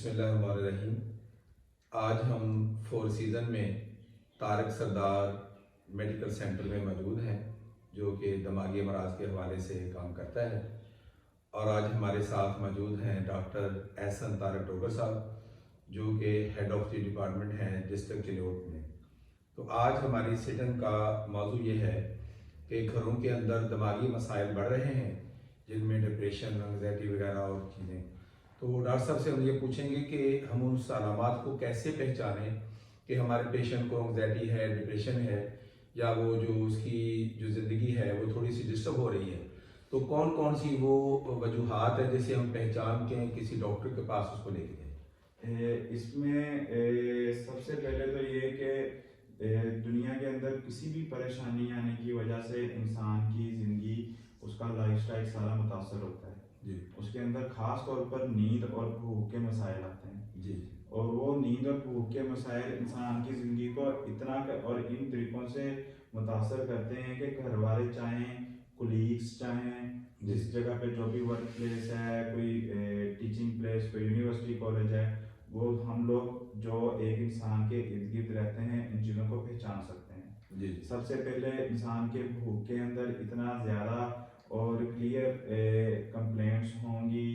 बिस्मिल्लाहिर्रहमानिर्रहीम। आज हम फोर सीज़न में तारक सरदार मेडिकल सेंटर में मौजूद हैं, जो कि दिमागी अमराज के हवाले से काम करता है। और आज हमारे साथ मौजूद हैं डॉक्टर एहसन तारक डोगर साहब, जो कि हेड ऑफ द डिपार्टमेंट हैं डिस्ट्रिक्ट चिल्योट में। तो आज हमारी सिटिंग का मौजू ये है कि घरों के अंदर दिमागी मसाइल बढ़ रहे हैं, जिनमें डिप्रेशन, एंग्जाइटी वगैरह और चीज़ें। तो डॉक्टर साहब से हम ये पूछेंगे कि हम उन अलामात को कैसे पहचानें कि हमारे पेशेंट को एंग्जाइटी है, डिप्रेशन है, या वो जो उसकी जो ज़िंदगी है वो थोड़ी सी डिस्टर्ब हो रही है। तो कौन कौन सी वो वजूहात है जिसे हम पहचान के किसी डॉक्टर के पास उसको लेके जाएं? इसमें सबसे पहले तो ये कि दुनिया के अंदर किसी भी परेशानी आने की वजह से इंसान की ज़िंदगी, उसका लाइफस्टाइल सारा मुतासर होता है जी उसके अंदर ख़ास तौर पर नींद और भूख के मसाइल आते हैं जी और वो नींद और भूख के मसाइल इंसान की ज़िंदगी को और इन तरीक़ों से मुतासर करते हैं कि घर वाले चाहें, कुलीग्स चाहें, जिस जगह पे जो भी वर्क प्लेस है, कोई टीचिंग प्लेस, कोई यूनिवर्सिटी कॉलेज है, वो हम लोग जो एक इंसान के इर्द गिर्द रहते हैं इन चीज़ों को पहचान सकते हैं। जी सबसे पहले इंसान के भूख के अंदर इतना ज़्यादा और क्लियर कंप्लेंट्स होंगी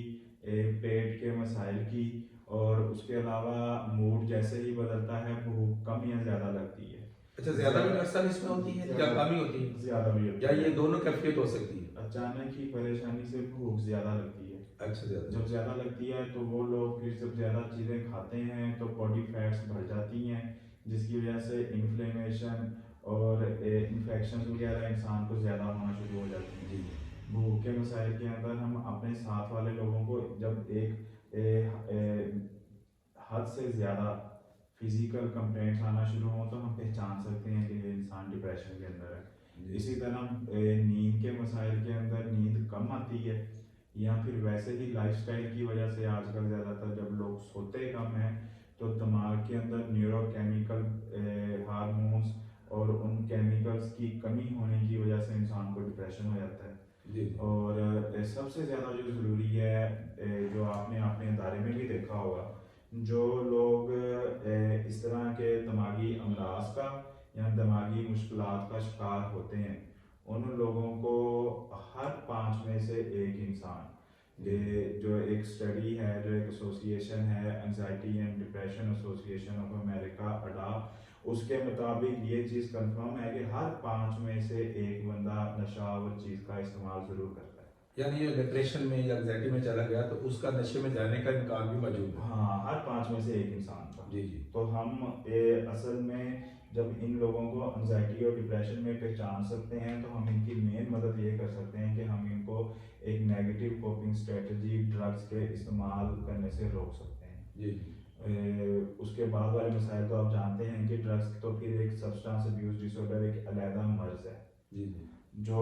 पेट के मसाइल की, और उसके अलावा मूड जैसे ही बदलता है भूख कम या ज़्यादा लगती है। अच्छा, ज़्यादा भी अक्सर इसमें होती है या कम ही होती है? ज़्यादा भी होती या है। ये दोनों कैफियत हो सकती है? अचानक ही परेशानी से भूख ज़्यादा लगती है। अच्छा, ज़्यादा जब ज़्यादा लगती है तो वो लोग फिर जब ज़्यादा चीज़ें खाते हैं तो बॉडी फैट्स बढ़ जाती हैं, जिसकी वजह से इन्फ्लेमेशन और इन्फेक्शन वगैरह इंसान को ज़्यादा होना शुरू हो जाती हैं। जी भूख के मसाइल के अंदर हम अपने साथ वाले लोगों को जब एक हद से ज़्यादा फिजिकल कंप्लेंट्स आना शुरू हो तो हम पहचान सकते हैं कि ये इंसान डिप्रेशन के अंदर है। इसी तरह नींद के मसाइल के अंदर नींद कम आती है, या फिर वैसे ही लाइफस्टाइल की वजह से आजकल ज़्यादातर जब लोग सोते कम हैं तो दिमाग के अंदर न्यूरोकेमिकल हार्मोन्स और उन केमिकल्स की कमी होने की वजह से इंसान को डिप्रेशन हो जाता है। जी और सबसे ज़्यादा जो ज़रूरी है, जो आपने अपने अदारे में भी देखा होगा, जो लोग इस तरह के दिमागी अमराज का या दिमागी मुश्किलात का शिकार होते हैं, उन लोगों को हर 5 में से एक इंसान, ये जो एक स्टडी है, जो एक एसोसिएशन है, anxiety and depression association of America अडा, उसके मुताबिक ये चीज़ कंफर्म है कि हर 5 में से एक बंदा नशा और चीज़ का इस्तेमाल ज़रूर करता है। यानी ये डिप्रेशन में या एंग्जाइटी में चला गया तो उसका नशे में जाने का इम्कान भी मौजूद है। हाँ, हर 5 में से एक इंसान का। जी जी तो हम असल में जब इन लोगों को एंजाइटी और डिप्रेशन में पहचान सकते हैं तो हम इनकी मेन मदद ये कर सकते हैं कि हम इनको एक नेगेटिव कोपिंग स्ट्रेटजी ड्रग्स के इस्तेमाल करने से रोक सकते हैं। जी उसके बाद वाले मसाइल तो आप जानते हैं कि ड्रग्स तो फिर एक सब्सटेंस अब्यूज डिसऑर्डर एक अलहदा मर्ज है, जी जी जो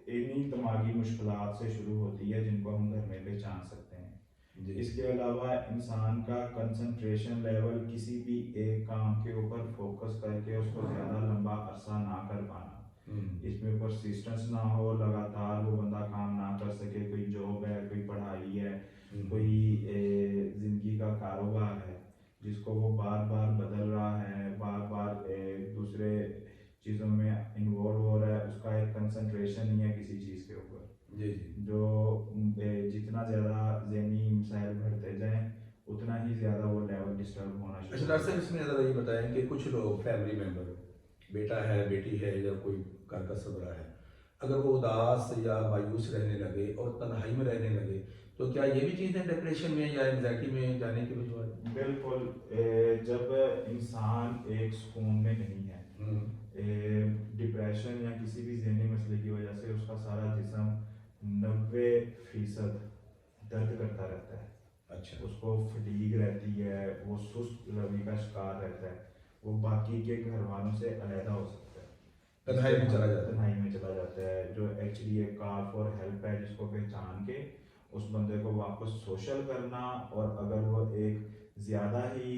इन्हीं दिमागी मुश्किलात से शुरू होती है, जिनको हम घर में पहचान सकते हैं। जी इसके अलावा इंसान का कंसंट्रेशन लेवल किसी भी एक काम के ऊपर फोकस करके उसको ज़्यादा लंबा अरसा ना कर पाना, इसमें परसिस्टेंस ना हो, लगातार वो बंदा काम ना कर सके, कोई जॉब है, कोई पढ़ाई है, कोई ज़िंदगी का कारोबार है जिसको वो बार बार बदल रहा है, बार बार दूसरे चीज़ों में इन्वॉल्व हो रहा है, उसका एक कंसंट्रेशन नहीं है किसी चीज़ के ऊपर। जी जी जो जितना ज़्यादा ज़हनी मसाइल बढ़ते जाएं उतना ही ज़्यादा वो लेवल डिस्टर्ब होना अच्छा शुरू डॉक्टर साहब, इसमें ज़रा ये बताएं कि कुछ लोग फैमिली मेम्बर, बेटा है, बेटी है, या कोई घर का सरबराह है, अगर वो उदास या मायूस रहने लगे और तन्हाई में रहने लगे, तो क्या ये भी चीज़ है डिप्रेशन में या एंग्जाइटी में जाने की वजह? बिल्कुल। जब इंसान एक सुकून में नहीं है, डिप्रेशन या किसी भी ज़हनी मसले की वजह से उसका सारा जिस्म 90% दर्द करता रहता है। अच्छा, उसको फटीग रहती है, वो सुस्त रवि का शिकार रहता है, वो बाकी के घर वालों से अलहदा हो सकता है, तन्हाई में चला जाता है। तन्हाई में चला जाता है, जो एक्चुअली एक कॉल फॉर हेल्प है, जिसको पहचान के उस बंदे को वापस सोशल करना, और अगर वो एक ज़्यादा ही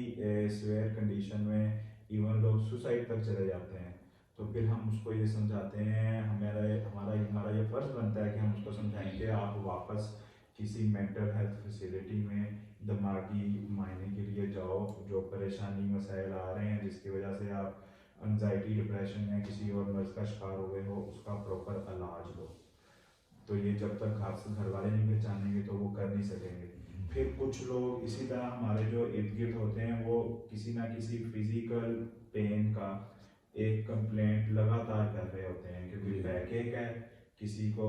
सीवियर कंडीशन में इवन लोग सुसाइड तक चले जाते हैं, तो फिर हम उसको ये समझाते हैं, हमारा हमारा ये फ़र्ज़ बनता है कि हम उसको समझाएं कि आप वापस किसी मेंटल हेल्थ फैसिलिटी में दिमागी जो परेशानी मसाइल आ रहे हैं जिसकी वजह से आप एंजाइटी डिप्रेशन या किसी और मर्ज़ का शिकार हो गए हो, उसका प्रॉपर इलाज लो। तो ये जब तक आपसे घर वाले नहीं पहचानेंगे तो वो कर नहीं सकेंगे। फिर कुछ लोग इसी तरह हमारे जो इर्द गिर्द होते हैं वो किसी ना किसी फिजिकल पेन का एक कंप्लेंट लगातार कर रहे होते हैं, क्योंकि जी। बैक एक है, किसी को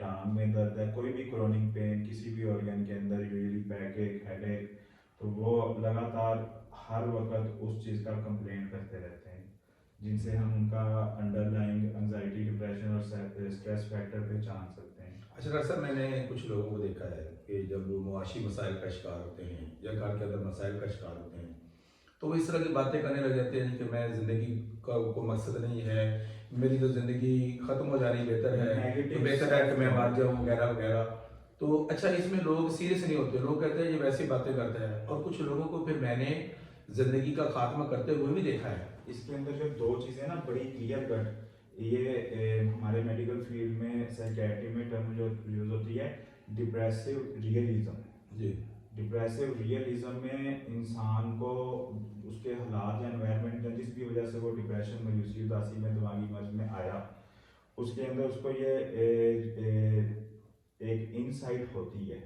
टांग में दर्द है, कोई भी क्रोनिक पेन किसी भी ऑर्गन के अंदर, यूजुअली बैक एक, हेड एक, तो वो लगातार हर वक्त उस चीज़ का कंप्लेंट करते रहते हैं, जिनसे हम उनका अंडरलाइंग एंजाइटी डिप्रेशन और स्ट्रेस फैक्टर पहचान सकते हैं। अच्छा डॉक्टर साहब, मैंने कुछ लोगों को देखा है कि जब वो मुआशी मसाइल का शिकार होते हैं या घर के अंदर मसाइल का शिकार होते हैं, तो वो इस तरह की बातें करने लग जाते हैं कि मैं ज़िंदगी का को मकसद नहीं है, मेरी तो ज़िंदगी ख़त्म हो जानी बेहतर है, तो नेगेटिव बेहतर है कि मैं मर जाऊँ वगैरह वगैरह। तो अच्छा, इसमें लोग सीरियस नहीं होते, लोग कहते हैं ये वैसी बातें करते हैं, और कुछ लोगों को फिर मैंने ज़िंदगी का खात्मा करते हुए भी देखा है। इसके अंदर जो दो चीज़ें ना बड़ी क्लियर कट, ये हमारे मेडिकल फील्ड में साइकेट्री में टर्म जो यूज़ होती है, डिप्रेसिव रियलिज्म। जी डिप्रेसिव रियलिज्म में इंसान को उसके हालात या एनवायरनमेंट या जिस भी वजह से वो डिप्रेशन, मायूसी, उदासी में, दिमागी मर्ज में आया, उसके अंदर उसको ये एक इनसाइट होती है,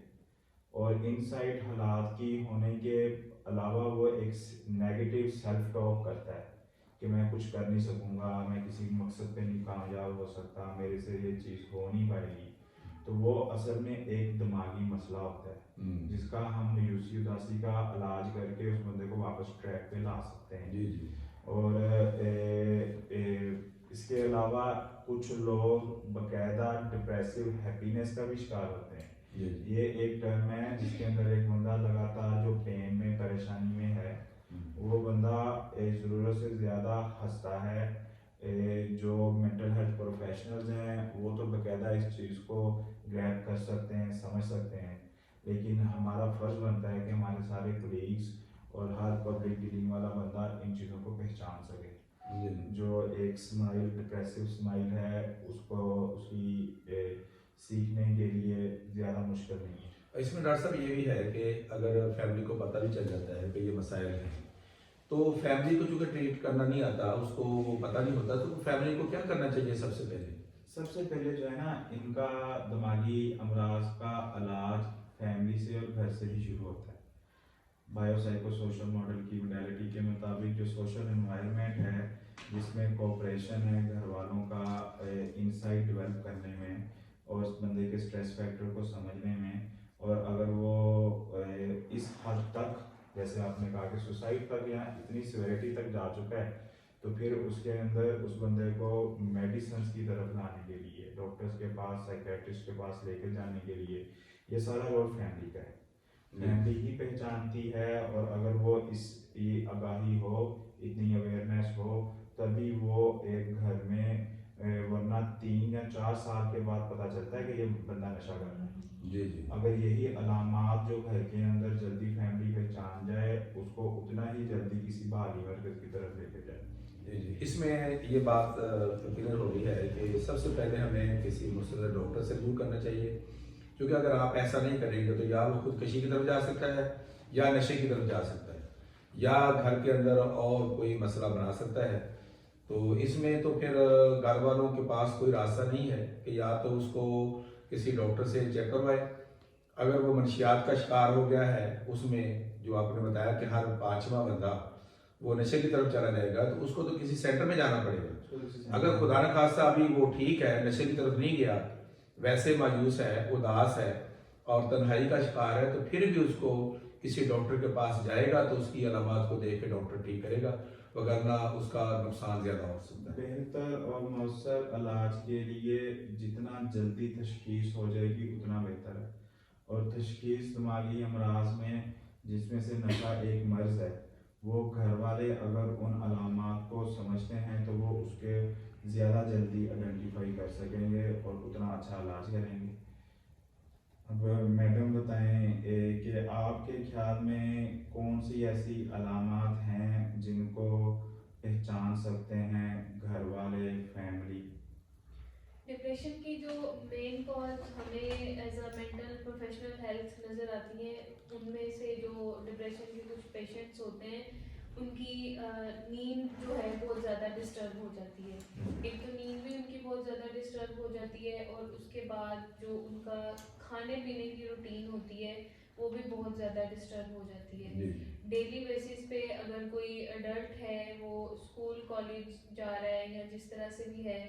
और इनसाइट हालात की होने के अलावा वो एक नेगेटिव सेल्फ टॉक करता है कि मैं कुछ कर नहीं सकूँगा, मैं किसी मकसद पे नहीं कामयाब हो सकता, मेरे से ये चीज़ हो नहीं पाएगी। तो वो असल में एक दिमागी मसला होता है, जिसका हम मायूसी, उदासी का इलाज करके उस बंदे को वापस ट्रैक पे ला सकते हैं। जी जी। और इसके अलावा कुछ लोग बाकायदा डिप्रेसिव हैप्पीनेस का भी शिकार होते हैं। जी जी। ये एक टर्म है जिसके अंदर एक बंदा लगातार जो पेन में, परेशानी में है, वो बंदा ज़रूरत से ज़्यादा हंसता है। जो मेंटल हेल्थ प्रोफेशनल्स हैं वो तो बाकायदा इस चीज़ को ग्रैब कर सकते हैं, समझ सकते हैं, लेकिन हमारा फ़र्ज़ बनता है कि हमारे सारे कोलीग्स और हर पब्लिक डीलिंग वाला बंदा इन चीज़ों को पहचान सके। जो एक स्माइल, डिप्रेसिव स्माइल है, उसको उसकी सीखने के लिए ज़्यादा मुश्किल नहीं है। इसमें डॉक्टर साहब ये भी है कि अगर फैमिली को पता भी चल जाता है कि ये मसाइल हैं, तो फैमिली को चूँकि ट्रीट करना नहीं आता, उसको वो पता नहीं होता, तो फैमिली को क्या करना चाहिए सबसे पहले? सबसे पहले जो है ना, इनका दिमागी अमराज का इलाज फैमिली से और घर से ही शुरू होता है। बायोसाइको सोशल मॉडल की मोडालिटी के मुताबिक जो सोशल एनवायरनमेंट है, जिसमें कोऑपरेशन है घर वालों का इंसाइट डेवलप करने में और उस बंदे के स्ट्रेस फैक्टर को समझने में, और अगर वो इस हद तक, जैसे आपने कहा कि सुसाइड तक या इतनी सिवियरिटी तक जा चुका है, तो फिर उसके अंदर उस बंदे को मेडिसिन की तरफ लाने के लिए, डॉक्टर्स के पास, साइकेट्रिस्ट के पास लेकर जाने के लिए, ये सारा रोल फैमिली का है। फैमिली ही पहचानती है, और अगर वो इस ये आगाही हो, इतनी अवेयरनेस हो, तभी वो एक घर में वरना 3 या 4 साल के बाद पता चलता है कि ये बंदा नशा कर रहा है। जी जी। अगर यही अलामात जो घर के अंदर जल्दी फैमिली पहचान जाए, उसको उतना ही जल्दी किसी बहाली मरकज की तरफ लेके जाए। जी जी। इसमें ये बात क्लियर हो गई है कि सबसे पहले हमें किसी मुस्तैद डॉक्टर से रजू करना चाहिए, क्योंकि अगर आप ऐसा नहीं करेंगे तो या वो खुदकशी की तरफ जा सकता है, या नशे की तरफ जा सकता है, या घर के अंदर और कोई मसला बना सकता है। तो इसमें तो फिर घर वालों के पास कोई रास्ता नहीं है कि या तो उसको किसी डॉक्टर से चेक करवाए। अगर वो मनशियात का शिकार हो गया है, उसमें जो आपने बताया कि हर 5वां बंदा वो नशे की तरफ चला जाएगा, तो उसको तो किसी सेंटर में जाना पड़ेगा। अगर खुदा न खास्ता अभी वो ठीक है, नशे की तरफ नहीं गया, वैसे मायूस है, उदास है और तन्हाई का शिकार है, तो फिर भी उसको किसी डॉक्टर के पास जाएगा तो उसकी अलामात को देख के डॉक्टर ठीक करेगा, वगरना उसका नुकसान ज़्यादा हो सकता है। बेहतर और मौसर इलाज के लिए जितना जल्दी तशखीस हो जाएगी उतना बेहतर है, और तशखीस दिमागी अमराज में जिसमें से नशा एक मर्ज़ है, वो घर वाले अगर उन अलामात को समझते हैं तो वो उसके ज़्यादा जल्दी आइडेंटिफाई कर सकेंगे और उतना अच्छा इलाज करेंगे। अब मैडम बताएं कि आपके ख्याल में कौन सी ऐसी अलामात हैं जिनको पहचान सकते हैं घर वाले, फैमिली? डिप्रेशन की जो मेन कॉज हमें as a mental professional health नज़र आती है, उनमें से जो डिप्रेशन की कुछ पेशेंट्स होते हैं उनकी नींद जो है बहुत ज़्यादा डिस्टर्ब हो जाती है। एक तो नींद भी उनकी बहुत ज़्यादा डिस्टर्ब हो जाती है और उसके बाद जो उनका खाने पीने की रूटीन होती है वो भी बहुत ज़्यादा डिस्टर्ब हो जाती है। जी डेली बेसिस पे अगर कोई अडल्ट है वो स्कूल कॉलेज जा रहा है या जिस तरह से भी है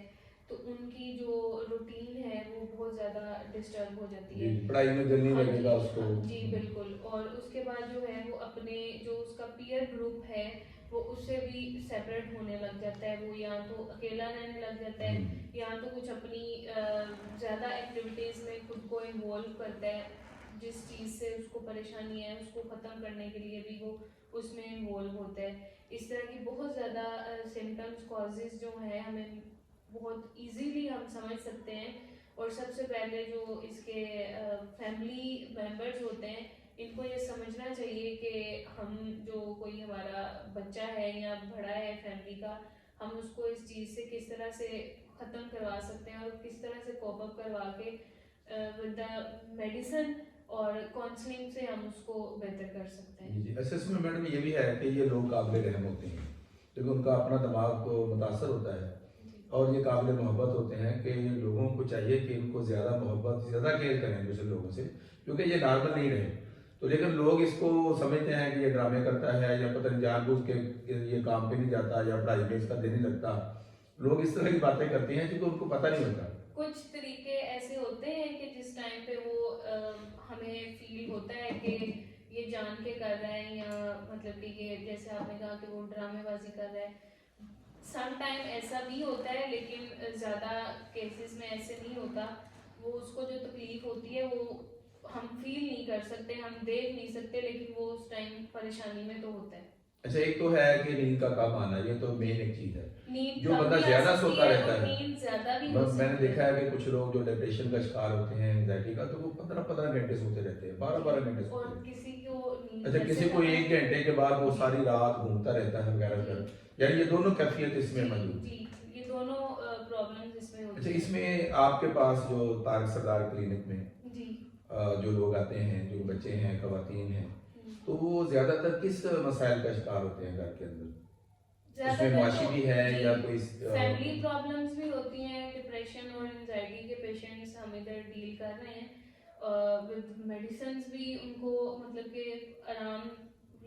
तो उनकी जो रूटीन है वो बहुत ज़्यादा डिस्टर्ब हो जाती है। जी पढ़ाई में दिल नहीं हाँ लगेगा जी, उसको। हाँ जी बिल्कुल। और उसके बाद जो है वो अपने जो उसका पीयर ग्रुप है वो उससे भी सेपरेट होने लग जाता है। वो या तो अकेला रहने लग जाता है या तो कुछ अपनी ज़्यादा एक्टिविटीज़ में खुद को इन्वॉल्व करता है। जिस चीज़ से उसको परेशानी है उसको ख़त्म करने के लिए भी वो उसमें इन्वॉल्व होता है। इस तरह की बहुत ज़्यादा सिम्टम्स कॉजेज़ जो हैं हमें बहुत इजीली हम समझ सकते हैं। और सबसे पहले जो इसके फैमिली मेंबर्स होते हैं इनको ये समझना चाहिए कि हम जो कोई हमारा बच्चा है या बड़ा है फैमिली का हम उसको इस चीज़ से किस तरह से ख़त्म करवा सकते हैं और किस तरह से कोप अप करवा के विद द मेडिसिन और काउंसलिंग से हम उसको बेहतर कर सकते हैं। जी असेसमेंट मैडम ये भी है कि ये लोग काबिल रहम होते हैं क्योंकि उनका अपना दिमाग को मुतासर होता है जी और ये काबिल मोहब्बत होते हैं कि ये लोगों को चाहिए कि इनको ज़्यादा मोहब्बत ज़्यादा केयर करें दूसरे लोगों से क्योंकि ये नॉर्मल नहीं रहे। तो लेकिन लोग इसको समझते हैं कि ये ड्रामे करता है या पता नहीं जानबूझ के ये काम पे नहीं जाता या पढ़ाई में इसका दिल नहीं लगता। लोग इस तरह की बातें करते हैं क्योंकि उनको पता नहीं होता। कुछ तरीके ऐसे होते हैं कि जिस टाइम पे वो हमें फील होता है कि ये जान के कर रहा है या मतलब कि ये जैसे आपने कहा कि वो ड्रामेबाजी कर रहा है। सम टाइम ऐसा भी होता है लेकिन ज़्यादा केसेस में ऐसे नहीं होता। वो उसको जो तकलीफ होती है वो हम फील नहीं कर सकते हम देख नहीं सकते लेकिन वो उस टाइम परेशानी में तो होता है। अच्छा एक तो है कि नींद का कम आना ये तो मेन एक चीज़ है। नींद जो कम बंदा भी आ ज़्यादा सकती सोता है रहता और है नींद ज़्यादा भी हो मैंने सकती देखा है। है कि कुछ लोग जो डिप्रेशन का शिकार होते हैं एंजाइटी का तो वो 15-15 घंटे सोते रहते हैं 12-12 घंटे और सोते हैं। किसी को नींद अच्छा ऐसे किसी को खत्म- 1 घंटे के बाद वो सारी रात घूमता रहता है वगैरह वगैरह यानी ये दोनों कैफियत इसमें जी मौजूद है। जी ये दोनों प्रॉब्लम्स इसमें अच्छा होती हैं। इसमें आपके पास जो तारक सरदार क्लिनिक में जी जो लोग आते हैं जो बच्चे हैं खवातीन हैं हम्म। तो वो ज़्यादातर किस मसाइल का शिकार होते हैं घर के अंदर? उसमें ज़्यादातर मुआशी तो भी है जी, या कोई फैमिली प्रॉब्लम्स भी होती हैं। डिप्रेशन और एंजाइटी के पेशेंट्स हम इधर डील कर रहे हैं विद मेडिसिन भी उनको मतलब कि आराम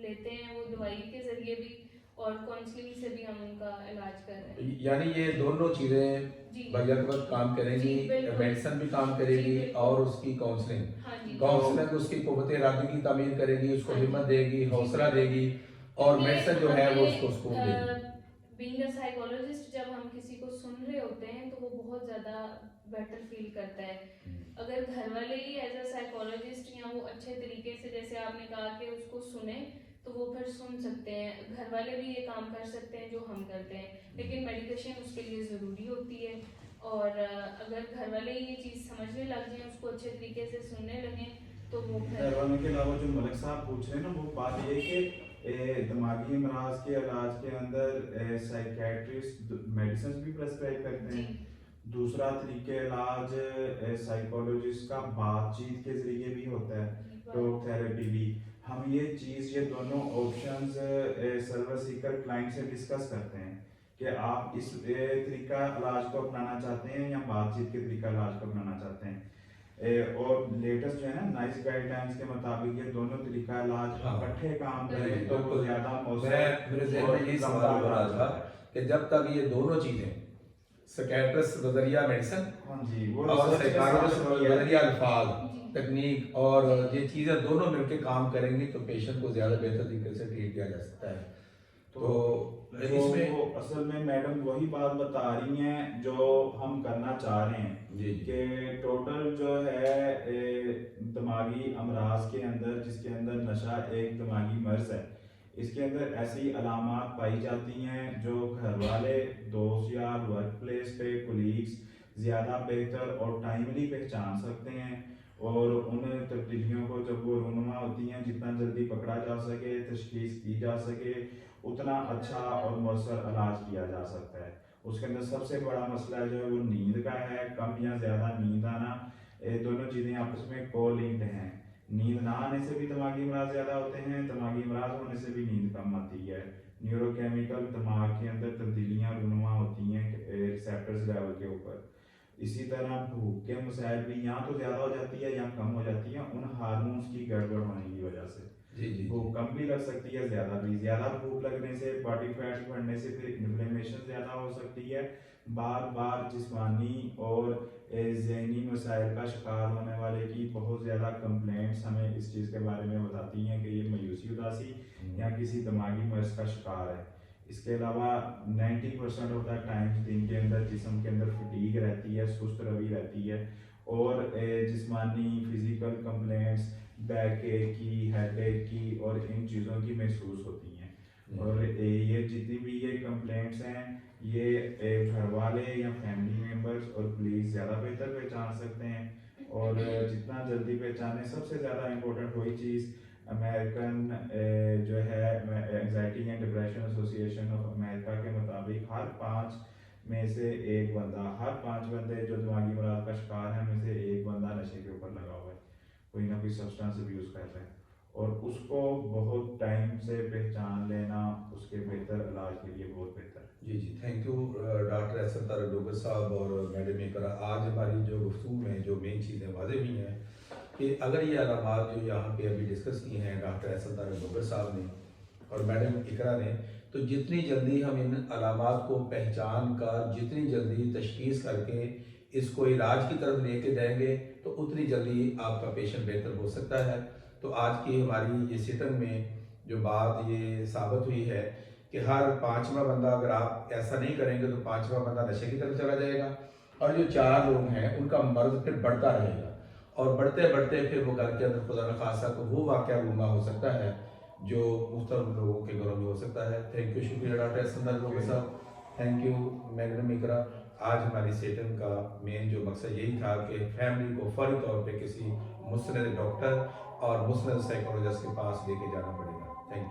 लेते हैं वो दवाई के ज़रिए भी और काउंसलिंग से भी हम उनका इलाज कर रहे हैं। यानी ये दोनों चीज़ें जी बगैर काम करेंगी जी, बिल्कुल। मेडिसिन भी काम करेगी जी, बिल्कुल। और उसकी काउंसलिंग हाँ जी काउंसलिंग उसकी कुव्वत इरादे की तामीर करेगी उसको हाँ जी। हिम्मत देगी जी, हौसला बिल्कुल। देगी और क्योंकि मेडिसिन जो है वो हमें, उसको सुकून देगी। बीइंग अ साइकोलॉजिस्ट जब हम किसी को सुन रहे होते हैं तो वो बहुत ज़्यादा बेटर फील करता है। अगर घर वाले ही एज अ साइकोलॉजिस्ट या वो अच्छे तरीके से जैसे आपने कहा कि उसको सुने तो वो फिर सुन सकते हैं। घर वाले भी ये काम कर सकते हैं जो हम करते हैं लेकिन मेडिकेशन उसके लिए ज़रूरी होती है। और अगर घर वाले ही ये चीज़ समझने लग जाएं उसको अच्छे तरीके से सुनने लगें तो वो फिर घरवालों के अलावा जो मलिक साहब पूछ रहे हैं ना वो बात ये है कि दिमागी अमराज के इलाज के अंदर साइकेट्रिस्ट मेडिसिन भी प्रेस्क्राइब करते जी हैं। दूसरा तरीके इलाज साइकोलॉजिस्ट का बातचीत के जरिए भी होता है टॉक थेरेपी भी। हम ये चीज़ ये दोनों ऑप्शंस सर्विस सीकर क्लाइंट से डिस्कस करते हैं कि आप इस तरीका इलाज को अपनाना चाहते हैं या बातचीत के तरीका इलाज को अपनाना चाहते हैं। और लेटेस्ट जो है ना नाइस गाइडलाइंस के मुताबिक ये दोनों तरीका इलाज हाँ। इकट्ठे काम बिल्कुल। करें तो वो ज्यादा मेरे ज़हन में यही सवाल हो रहा था कि जब तक ये दोनों चीज़ें साइकियाट्रिस्ट नजरिया मेडिसिन हाँ जी वो और research के साइकोलॉजिस्ट साथ भी है। नजरिया अल्फाज जी तकनीक और ये चीज़ें दोनों मिलकर काम करेंगी तो पेशेंट को ज़्यादा बेहतर तरीके से ट्रीट किया जा सकता है। तो जो इसमें वो असल में मैडम वही बात बता रही हैं जो हम करना चाह रहे हैं जी कि टोटल जो है दिमागी अमराज के अंदर जिसके अंदर नशा एक दिमागी मर्ज है इसके अंदर ऐसी अलामात पाई जाती हैं जो घर वाले दोस्त यार वर्क प्लेस पे कोलीग्स ज़्यादा बेहतर और टाइमली पहचान सकते हैं और उन तब्दीलियों को जब वो रूनुमा होती हैं जितना जल्दी पकड़ा जा सके तशखीस की जा सके उतना अच्छा और मौसर इलाज किया जा सकता है। उसके अंदर सबसे बड़ा मसला जो है वो नींद का है। कम या ज़्यादा नींद आना ये दोनों चीज़ें आपस में को लिंक्ड हैं। नींद ना आने से भी दिमागी अमराज ज़्यादा होते हैं दिमागी अमराज होने से भी नींद कम आती है। न्यूरोकेमिकल दिमाग के अंदर तब्दीलियाँ रूनुमा होती हैं रिसेप्टर्स लेवल के ऊपर। इसी तरह भूख के मसाइल भी या तो ज़्यादा हो जाती है या कम हो जाती है उन हार्मोन्स की गड़बड़ होने की वजह से। जी भूख कम भी लग सकती है, ज़्यादा भी। ज़्यादा भूख लगने से, बॉडी फैट्स बढ़ने से फिर इन्फ्लेमेशन ज़्यादा हो सकती है। बार बार जिस्मानी और ज़हनी मसाइल का शिकार होने वाले की बहुत ज़्यादा कंप्लेंट्स हमें इस चीज़ के बारे में बताती हैं कि ये मायूसी उदासी या किसी दिमागी मर्ज का शिकार है। इसके अलावा 90% ऑफ द टाइम्स दिन के अंदर जिस्म के अंदर फटीग रहती है, सुस्त रवि रहती है और जिस्मानी फिज़िकल कंप्लेंट्स बैक एक की, हेड एक की और इन चीज़ों की महसूस होती हैं। और ये जितनी भी ये कंप्लेंट्स हैं ये घर वाले या फैमिली मेम्बर्स और पुलिस ज़्यादा बेहतर पहचान सकते हैं। और जितना जल्दी पहचाने, सबसे ज़्यादा इम्पोर्टेंट वही चीज़ अमेरिकन जो है anxiety and depression association of America के मुताबिक हर 5 में से एक बंदा, हर 5 बंदे जो दिमागी अमराज का शिकार है में से एक बंदा नशे के ऊपर लगा हुआ है, कोई ना कोई सब्सटेंस अब्यूज़ कर रहा है। और उसको बहुत टाइम से पहचान लेना उसके बेहतर इलाज के लिए बहुत बेहतर है। जी, thank you doctor Ehsan Tariq Dogar साहब और मैडम इकरा। आज हमारी जो गुफ्तगू में जो मेन चीज़ें वाज़ेह हुई हैं कि अगर ये अलामात जो यहाँ पे अभी डिस्कस की हैं डॉक्टर एहसन तारक डोगर साहब ने और मैडम इकरा ने, तो जितनी जल्दी हम इन अलामात को पहचान कर, जितनी जल्दी तशखीस करके इसको इलाज की तरफ लेके जाएंगे तो उतनी जल्दी आपका पेशेंट बेहतर हो सकता है। तो आज की हमारी ये सिटन में जो बात ये साबित हुई है कि हर 5वां बंदा, अगर आप ऐसा नहीं करेंगे तो 5वां बंदा नशे की तरफ चला जाएगा और जो 4 लोग हैं उनका मर्ज फिर बढ़ता रहेगा और बढ़ते बढ़ते फिर वो घर के अंदर खुदा न खासा तो वो वाक़या रूमा हो सकता है जो मुख्तलिफ लोगों के घरों में हो सकता है। थैंक यू, शुक्रिया डॉक्टर एहसन तारक डोगर साहब। थैंक यू मैडम इकरा। आज हमारी सेशन का मेन जो मकसद यही था कि फैमिली को फौरी तौर पे किसी मुस्तनद डॉक्टर और मुस्तनद साइकोलॉजिस्ट के पास लेके जाना पड़ेगा। Thank you.